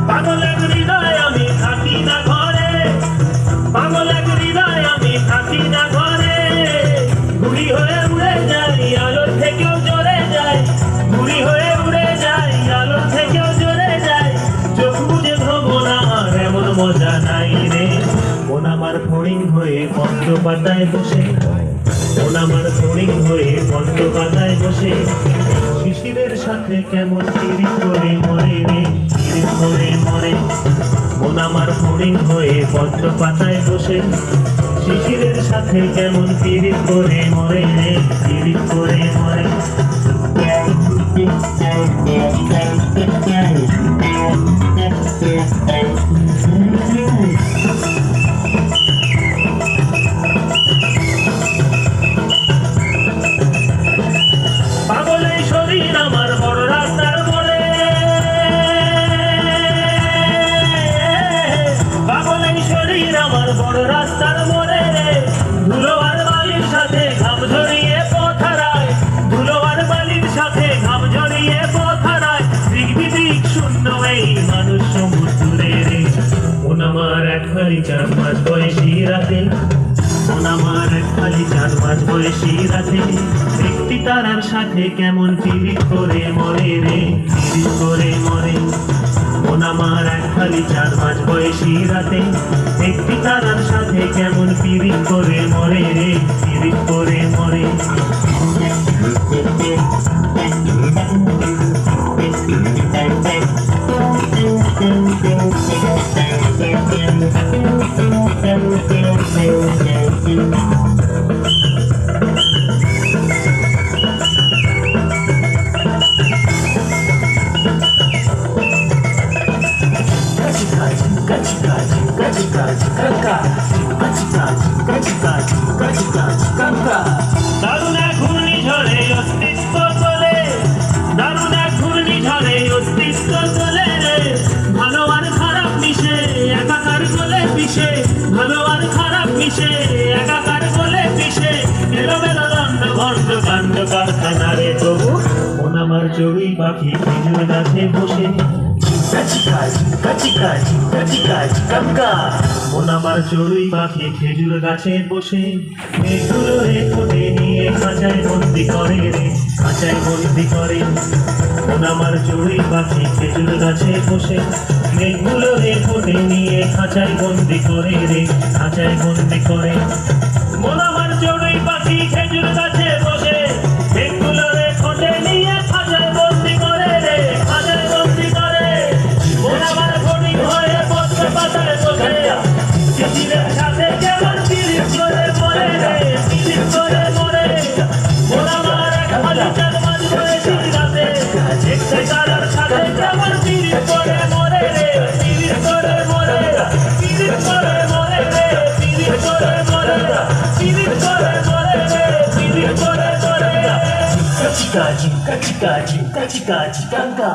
পাগলের হৃদয় আমি থাকি না ঘরে, পাগলের হৃদয় আমি থাকি না ঘরে। ঘুড়ি হয়ে উড়ে যাই আলোর থেকেও জোরে যাই, ঘুড়ি হয়ে উড়ে যাই আলোর থেকেও জোরে যাই। চোখ বুঝে ভ্রমণ আমার এমন মজা নাই রে। মন আমার ফড়িং হয়ে পদ্ম পাতায় বসে, মন আমার ফড়িং হয়ে পদ্ম পাতায় বসে। শিশিরের সাথে কেমন পিরিত করে মরে রে, পিরিত করে মরে। মন আমার ফড়িং হয়ে পদ্ম পাতায় বসে, শিশিরের সাথে কেমন পিরিত করে মরে রে, পিরিত করে মরে। পাগলের শরীর আমার বড় রাস্তার মোড়ে, পাগলের শরীর আমার বড় রাস্তার মোড়ে রে। ধুলো আর বালির সাথে ঘাম ঝরিয়ে পথ হারায়, ধুলো আর বালির সাথে ঘাম ঝরিয়ে পথ হারায়। দিক বিদিক শূন্য এই মানুষ সমুদ্রে রে। মন আমার এক খালি 4 মাস বয়সী রাতে, মন আমার এক খালি 4 মাস বয়সী রাতে। একটি তারার সাথে কেমন পিরিত করে মরে রে, পিরিত করে মরে। মন আমার এক খালি 4 মাস বয়সী রাতে, একটি তারার সাথে কেমন পিরিত করে মরে রে, পিরিত করে মরে। দারুণ এক ঘূর্ণিঝড়ে অস্তিত্ব চলে, দারুণ এক ঘূর্ণিঝড়ে অস্তিত্ব চলে রে। ভালো আর খারাপ মিশে একাকার গলে পিষে, ভালো আর খারাপ মিশে একাকার গলে পিষে। এলোমেলো দণ্ড ভণ্ড কাণ্ড কারখানা রে তবু। মন আমার চড়ুই পাখি খেজুর গাছে বসে, মন আমার চড়ুই পাখি খেজুর গাছে বসে। মেঘগুলো রে ঠোঁটে নিয়ে খাঁচায় বন্দি করে রে, খাঁচায় বন্দি করে। মন আমার চড়ুই পাখি খেজুর গাছে বসে, মেঘগুলো রে ঠোঁটে নিয়ে খাঁচায় বন্দি করে রে, খাঁচায় বন্দি করে। মন আমার চড়ুই পাখি খেজুর গাছে বসে, মেঘগুলো রে ঠোঁটে নিয়ে খাঁচায় বন্দি করে রে, খাঁচায় বন্দি করে। মন আমার ফড়িং হয়ে পদ্ম পাতায় বসে, শিশিরের সাথে কেমন পিরিত করে মরে রে, পিরিত করে মরে। মন আমার এক খালি 4 মাস বয়সী রাতে, একটি তারার সাথে কেমন পিরিত করে মরে রে, পিরিত করে মরে। পিরিত করে মরে রে, পিরিত করে মরে, পিরিত করে মরে রে, পিরিত করে মরে। Katika, katika, katika, katika, katika,